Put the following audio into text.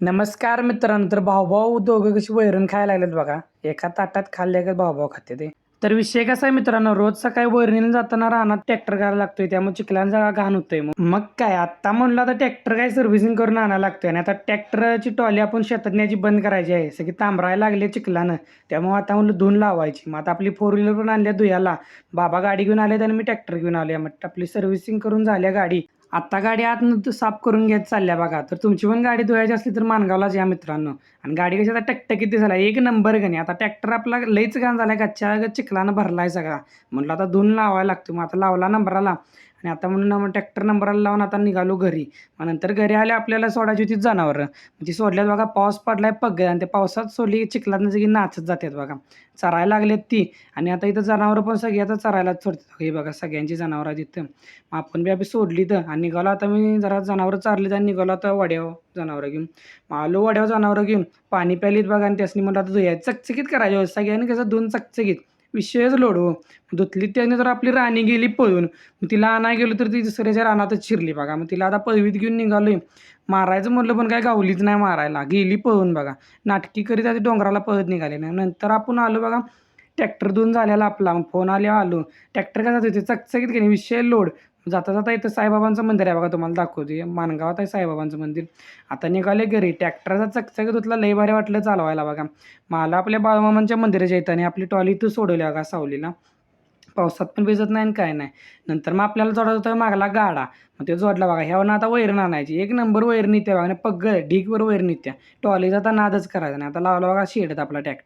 नमस्कार मित्रांनो. तर भाऊभाऊ दोघं कशी वैरण खायला लागलेत बघा. एका ताटात खाल्ले का भाऊभाऊ खाते ते. तर विषय कसा आहे मित्रांनो, रोज सकाळी वैरणीला जाताना रानात ट्रॅक्टर करायला लागतोय, त्यामुळे चिखलांचा घाण होतोय. मग काय आता म्हणलं आता ट्रॅक्टर काय सर्व्हिसिंग करून आणायला लागतोय आणि आता ट्रॅक्टरची ट्रॉली आपण शेतात न्यायची बंद करायची आहे. सगळी तांबरायला लागले चिखलानं, त्यामुळे आता म्हणलं धुवून लावायची. मग आता आपली 4 व्हीलर पण आणल्या धुयाला. बाबा गाडी घेऊन आले आणि मी ट्रॅक्टर घेऊन आले. मग आपली सर्व्हिसिंग करून झाल्या गाडी. आता गाडी आतनं साफ करून घेत चालल्या बघा. तर तुमची पण गाडी धुवायची असली तर माणगावलाच या मित्रांनो. आणि गाडी कशी आता टकटकीत दिसायला एक नंबर का नाही. आता ट्रॅक्टर आपला लईच घाण झालाय, कच्च्या चिखलानं भरलाय सगळा. म्हणलं आता धुवून लावायला लागतो. मग आता लावला नंबराला आणि आता म्हणून ट्रॅक्टर नंबराला लावून आता निघालो घरी. मग नंतर घरी आले आपल्याला सोडायची होती जनावरं. ती सोडल्यात बघा. पाऊस पडलाय पग आणि त्या पावसात सोडली चिखलातनं सगळी नाचत जातात बघा. चरायला लागलेत ती. आणि आता इथं जनावरं पण सगळी आता चरायला सोडतात. हे बघा सगळ्यांची जनावरं आहेत इथं. मग आपण बी आपली सोडली तर आणि निघालो. आता मी जरा जनावरं चारलीत आणि निघालो आता वड्यावर जनावरं घेऊन. मग आलो वड्यावर जनावरं घेऊन. पाणी प्यायलीत बघा आणि त्यासनी म्हणलं आता धुयायचं चकचकीत करायचं. सगळ्यांनी कसं धुवून चकचकीत. विषयच लोड हो. धुतली त्याने तर आपली राणी गेली पळून. मग तिला आणाय गेलो तर ती दुसऱ्याच्या रानातच शिरली बघा. मग तिला आता पळवीत घेऊन निघालोय. मारायचं म्हटलं पण काय गावलीच नाही मारायला. गेली पळून बघा. नाटकी करीत आधी डोंगराला पळत निघाले नाही. नंतर आपण आलो बघा. ट्रॅक्टर धुवून झालेला आपला. फोन आल्यावर आलो. ट्रॅक्टर कसा होते चकचकीत की नाही. विषय लोड. जाता जाता इथं साईबाबांचं मंदिर आहे बघा. तुम्हाला दाखवते. माणगावात आहे साईबाबांचं मंदिर. आता निघाले घरी. ट्रॅक्टरचा चकचकीत होतला लई भारी वाटलं चालवायला बघा. मला आपल्या बाळूमामांच्या मंदिराच्या इथं आणि आपली ट्रॉली इथं सोडवली बघा सावलीला. पावसात पण भिजत नाही आणि काय नाही. नंतर मग आपल्याला जोडायचा होता मागला गाडा. मग ते जोडला बघा. ह्यावरनं आता वैरण आणायची. एक नंबर वैरण येते बघा. आणि पग्ग ढीगभर वैरण येत्या. ट्रॉलीचा आता नादच करायचा नाही. आता लावला बघा शेडत आपला ट्रॅक्टर.